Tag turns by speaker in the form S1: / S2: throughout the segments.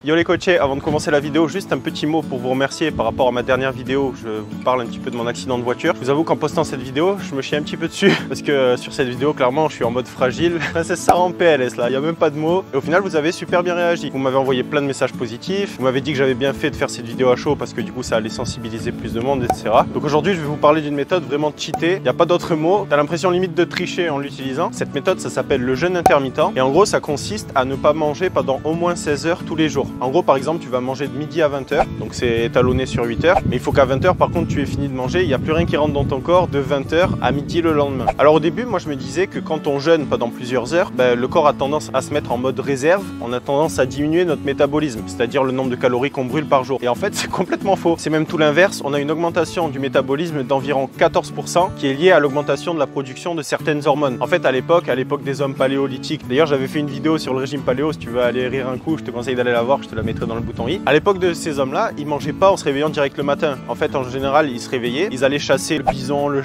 S1: Yo les coachés, avant de commencer la vidéo, juste un petit mot pour vous remercier par rapport à ma dernière vidéo. Je vous parle un petit peu de mon accident de voiture. Je vous avoue qu'en postant cette vidéo, je me chie un petit peu dessus parce que sur cette vidéo, clairement, je suis en mode fragile. Princesse Sarah en PLS là, il n'y a même pas de mots. Et au final, vous avez super bien réagi. Vous m'avez envoyé plein de messages positifs. Vous m'avez dit que j'avais bien fait de faire cette vidéo à chaud parce que du coup, ça allait sensibiliser plus de monde, etc. Donc aujourd'hui, je vais vous parler d'une méthode vraiment cheatée. Il n'y a pas d'autre mot. T'as l'impression limite de tricher en l'utilisant. Cette méthode, ça s'appelle le jeûne intermittent. Et en gros, ça consiste à ne pas manger pendant au moins 16 heures tous les jours. En gros, par exemple, tu vas manger de midi à 20 h, donc c'est étalonné sur 8 heures. Mais il faut qu'à 20 h, par contre, tu aies fini de manger. Il n'y a plus rien qui rentre dans ton corps de 20 h à midi le lendemain. Alors au début, moi, je me disais que quand on jeûne pendant plusieurs heures, le corps a tendance à se mettre en mode réserve. On a tendance à diminuer notre métabolisme, c'est-à-dire le nombre de calories qu'on brûle par jour. Et en fait, c'est complètement faux. C'est même tout l'inverse. On a une augmentation du métabolisme d'environ 14% qui est liée à l'augmentation de la production de certaines hormones. En fait, à l'époque des hommes paléolithiques, d'ailleurs, j'avais fait une vidéo sur le régime paléo. Si tu veux aller rire un coup, je te conseille d'aller la voir. Je te la mettrai dans le bouton i. À l'époque de ces hommes-là, ils mangeaient pas en se réveillant direct le matin. En fait, en général, ils se réveillaient, ils allaient chasser le bison, le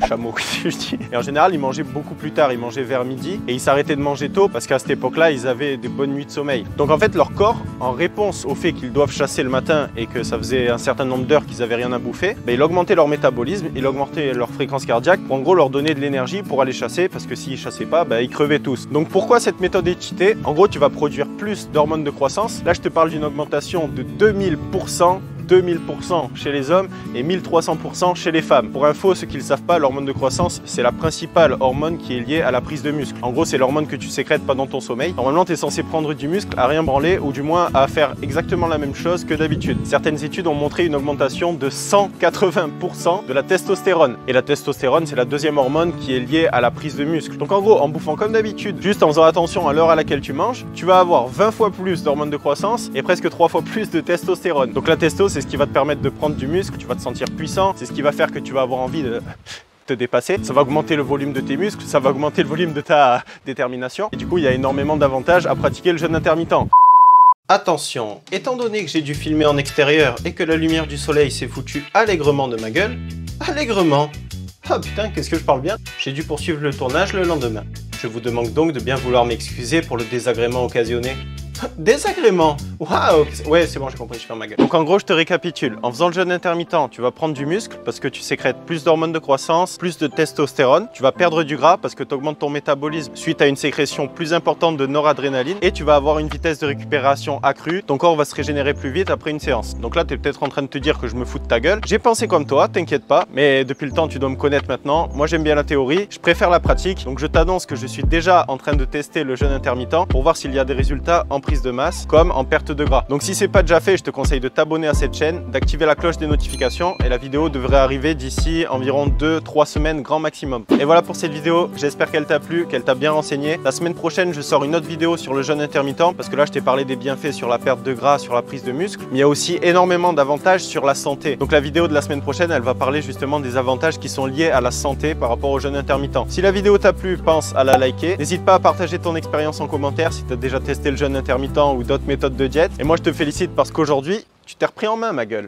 S1: chameau, je dis. Et en général, ils mangeaient beaucoup plus tard. Ils mangeaient vers midi et ils s'arrêtaient de manger tôt parce qu'à cette époque-là, ils avaient des bonnes nuits de sommeil. Donc en fait, leur corps, en réponse au fait qu'ils doivent chasser le matin et que ça faisait un certain nombre d'heures qu'ils avaient rien à bouffer, il augmentait leur métabolisme, il augmentait leur fréquence cardiaque pour en gros leur donner de l'énergie pour aller chasser parce que s'ils chassaient pas, ils crevaient tous. Donc pourquoi cette méthode est cheatée? En gros, tu vas produire plus d'hormones de croissance. Là, je te parle d'une augmentation de 2000% chez les hommes et 1300% chez les femmes. Pour info, ceux qui ne le savent pas, l'hormone de croissance, c'est la principale hormone qui est liée à la prise de muscle. En gros, c'est l'hormone que tu sécrètes pendant ton sommeil. Normalement, tu es censé prendre du muscle à rien branler ou du moins à faire exactement la même chose que d'habitude. Certaines études ont montré une augmentation de 180% de la testostérone. Et la testostérone, c'est la deuxième hormone qui est liée à la prise de muscle. Donc en gros, en bouffant comme d'habitude, juste en faisant attention à l'heure à laquelle tu manges, tu vas avoir 20 fois plus d'hormones de croissance et presque 3 fois plus de testostérone. Donc la testo, c'est ce qui va te permettre de prendre du muscle, tu vas te sentir puissant, c'est ce qui va faire que tu vas avoir envie de te dépasser, ça va augmenter le volume de tes muscles, ça va augmenter le volume de ta détermination et du coup il y a énormément d'avantages à pratiquer le jeûne intermittent. Attention, étant donné que j'ai dû filmer en extérieur et que la lumière du soleil s'est foutue allègrement de ma gueule, allègrement, ah putain qu'est-ce que je parle bien, j'ai dû poursuivre le tournage le lendemain. Je vous demande donc de bien vouloir m'excuser pour le désagrément occasionné. Désagrément. Waouh. Ouais, c'est bon, j'ai compris, je ferme ma gueule. Donc en gros, je te récapitule. En faisant le jeûne intermittent, tu vas prendre du muscle parce que tu sécrètes plus d'hormones de croissance, plus de testostérone. Tu vas perdre du gras parce que tu augmentes ton métabolisme suite à une sécrétion plus importante de noradrénaline et tu vas avoir une vitesse de récupération accrue. Ton corps va se régénérer plus vite après une séance. Donc là, tu es peut-être en train de te dire que je me fous de ta gueule. J'ai pensé comme toi, t'inquiète pas, mais depuis le temps, tu dois me connaître maintenant. Moi, j'aime bien la théorie, je préfère la pratique. Donc je t'annonce que je suis déjà en train de tester le jeûne intermittent pour voir s'il y a des résultats en prise de masse comme en perte de gras. Donc si c'est pas déjà fait, je te conseille de t'abonner à cette chaîne, d'activer la cloche des notifications et la vidéo devrait arriver d'ici environ 2-3 semaines grand maximum. Et voilà pour cette vidéo, j'espère qu'elle t'a plu, qu'elle t'a bien renseigné. La semaine prochaine, je sors une autre vidéo sur le jeûne intermittent parce que là, je t'ai parlé des bienfaits sur la perte de gras, sur la prise de muscle, mais il y a aussi énormément d'avantages sur la santé. Donc la vidéo de la semaine prochaine, elle va parler justement des avantages qui sont liés à la santé par rapport au jeûne intermittent. Si la vidéo t'a plu, pense à la liker. N'hésite pas à partager ton expérience en commentaire si tu as déjà testé le jeûne intermittent ou d'autres méthodes de diète. Et moi, je te félicite parce qu'aujourd'hui, tu t'es repris en main, ma gueule.